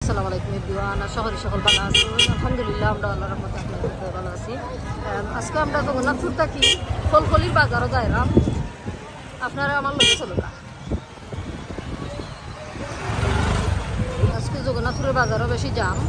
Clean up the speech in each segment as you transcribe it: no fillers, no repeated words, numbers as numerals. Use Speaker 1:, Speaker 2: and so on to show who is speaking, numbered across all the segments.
Speaker 1: আসসালামু আলাইকুম এভরিওয়ান। আশা করি সকল ভালো আছেন। আলহামদুলিল্লাহ আমরা আল্লাহর রহমতে আপনাদের ভালো আছি। আজকে আমরা জগন্নাথপুর থাকি ফলকলির বাজারও যাইলাম, আপনারা আমার লোকে চলুন। আজকে জগন্নাথপুরের বাজারও বেশি জাম।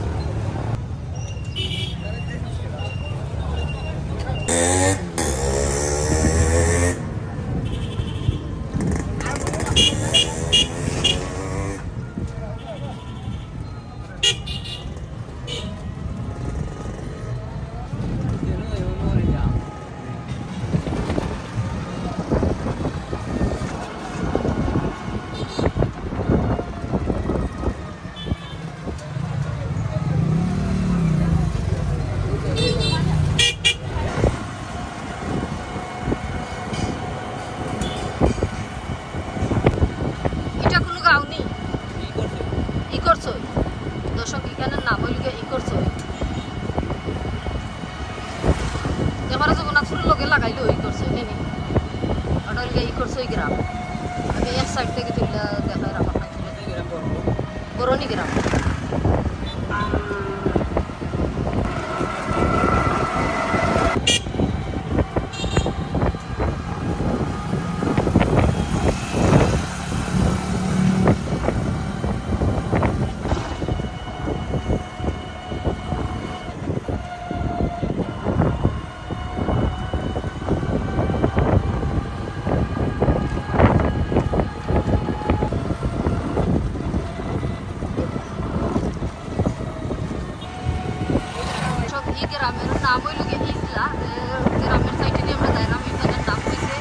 Speaker 1: দর্শক এখানের নাম হইল ইকরছই। এবারে জগন্নাথপুরের লোকে লাগাইলো ইকরছই নেই, ওটা হইল ইকরছই গ্রাম। আমি এক সাইড থেকে তুলে দেখাই রাখা বরণী গ্রাম। গ্রামের নাম হইল ইজলা। গ্রামের সাইডে নিয়ে আমরা যাইলাম, এখানের নাম হয়েছে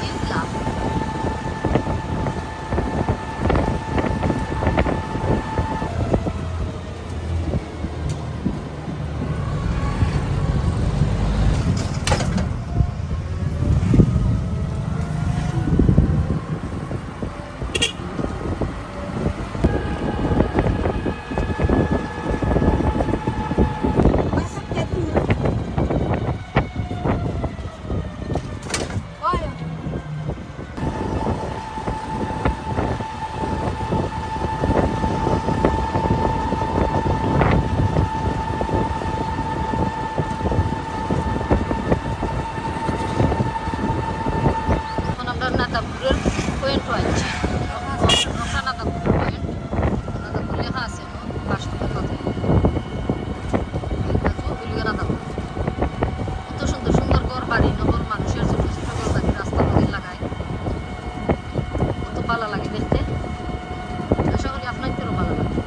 Speaker 1: ইজলা। নাদাপুরের পয়েন্ট হয়েছে নাদাপুর পয়েন্ট, নাদাপুর লেখা আছে বাস্তবের কথা। নাদাপুর কত সুন্দর সুন্দর ঘর বাড়ি নহর, মানুষের ছোট ছোট ঘর বাড়ি রাস্তার মধ্যে লাগায়, কত ভালো লাগে দেখতে। আশা করি আপনাদেরও ভালো লাগে।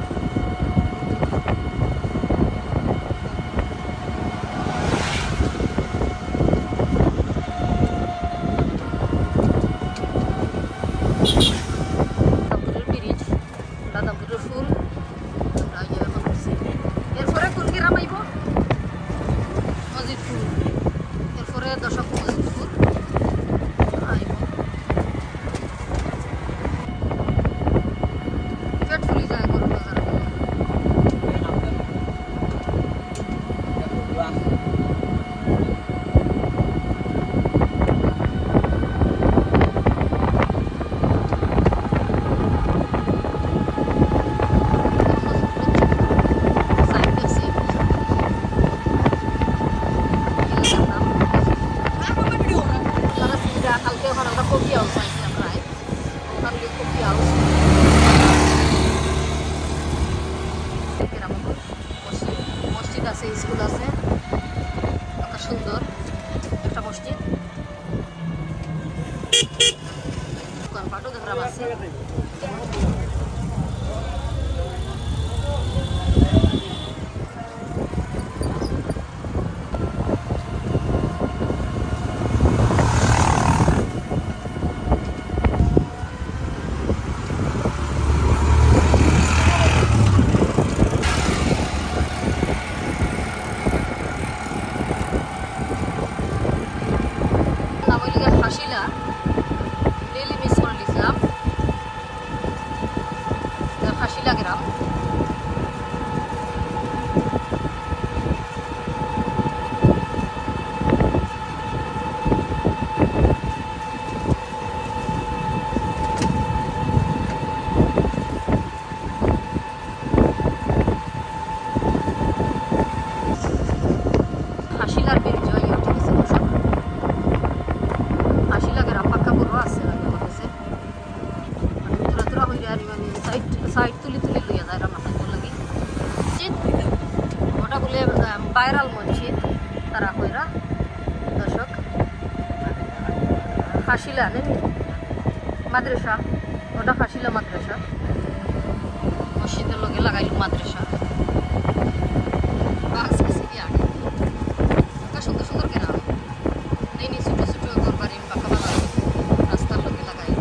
Speaker 1: নাদাপুরের ফুল এরপরে কোন গ্রাম আইব? মজিদপুর। এরপরে দর্শক মজিদপুর আইব। পেট ফুলি যায় গরু বাজার। কালকে ওখানে আমরা কফি হাউস আছি, আমরা ওখান থেকে কফি হাউস মসজিদ আছে, স্কুল আছে, কত সুন্দর একটা মসজিদ। দোকানপাটও দেখলাম আছে। ভাইরাল মসজিদ তারা কইরা দর্শক ফাঁসিলা নেই মাদ্রাসা ওটা ফাঁসিলা মাদ্রাসা মসজিদের লগে লাগাইল মাদ্রাসা সুন্দর সুন্দর গ্রাম এই নি ছোট ছোট ঘর বাড়ি পাকা বাড়ি রাস্তার লগে লাগাই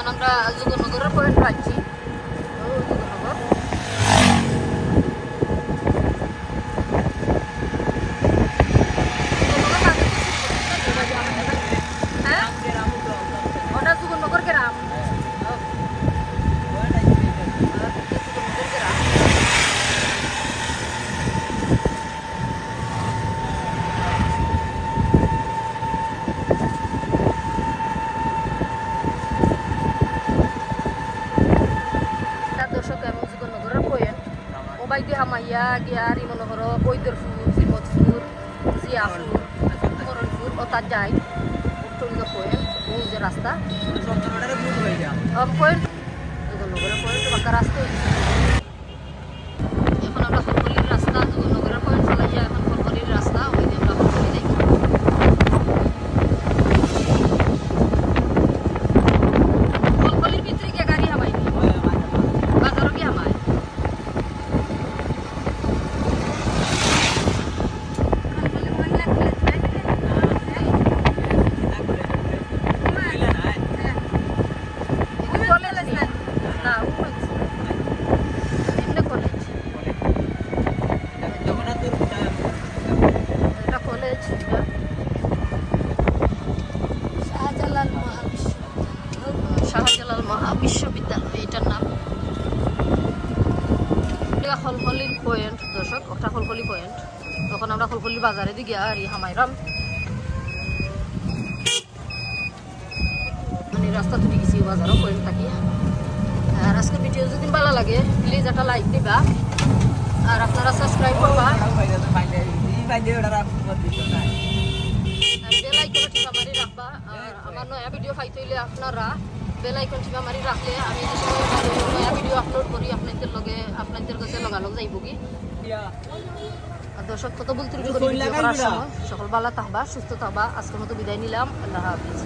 Speaker 1: আমরা যুগনগরের পয়েন্ট পাচ্ছি হামাইয়া গিয়ারি মনে করো বৈদরপুর শ্রীমতপুর জিয়াপুর মরণপুর ও তার যাই পয়েন্ট ও যে রাস্তা পয়েন্ট পয়েন্ট বাঁকা রাস্তা এখন আমরা ফলফলির রাস্তা নগরের পয়েন্ট চলে যাই এখন ফলফলির রাস্তা ওই যে আমরা ফলফলি দেখি ফলফলির ভিতরে গিয়ে গাড়ি হামাইনি বাজারও গিয়ে হামায় শাহজালাল মহাবিশ্ববিদ্যালয় এটার নাম খলখলির পয়েন্ট দর্শক ওটা খলখলি পয়েন্ট তখন আমরা খলখলি বাজারে দিকে আর হামাইরাম মানে রাস্তা তুলে গেছি বাজারও পয়েন্ট থাকি আর আজকের ভিডিও যদি ভালো লাগে প্লিজ একটা লাইক দিবা আর আপনারা সাবস্ক্রাইব করবা বেল আইকনটা টিপা মারি রাখবা আর আমার নয়া ভিডিও পাইতে হইলে আপনারা বেল আইকন টিপা মারি রাখলে আমি যে সময় নয়া ভিডিও আপলোড করি আপনাদের কাছে লগালগ যাইব কি আর দর্শক কত বলতে সকল ভালো থাকবা সুস্থ থাকবা আজকের মতো বিদায় নিলাম আল্লাহ হাফিজ।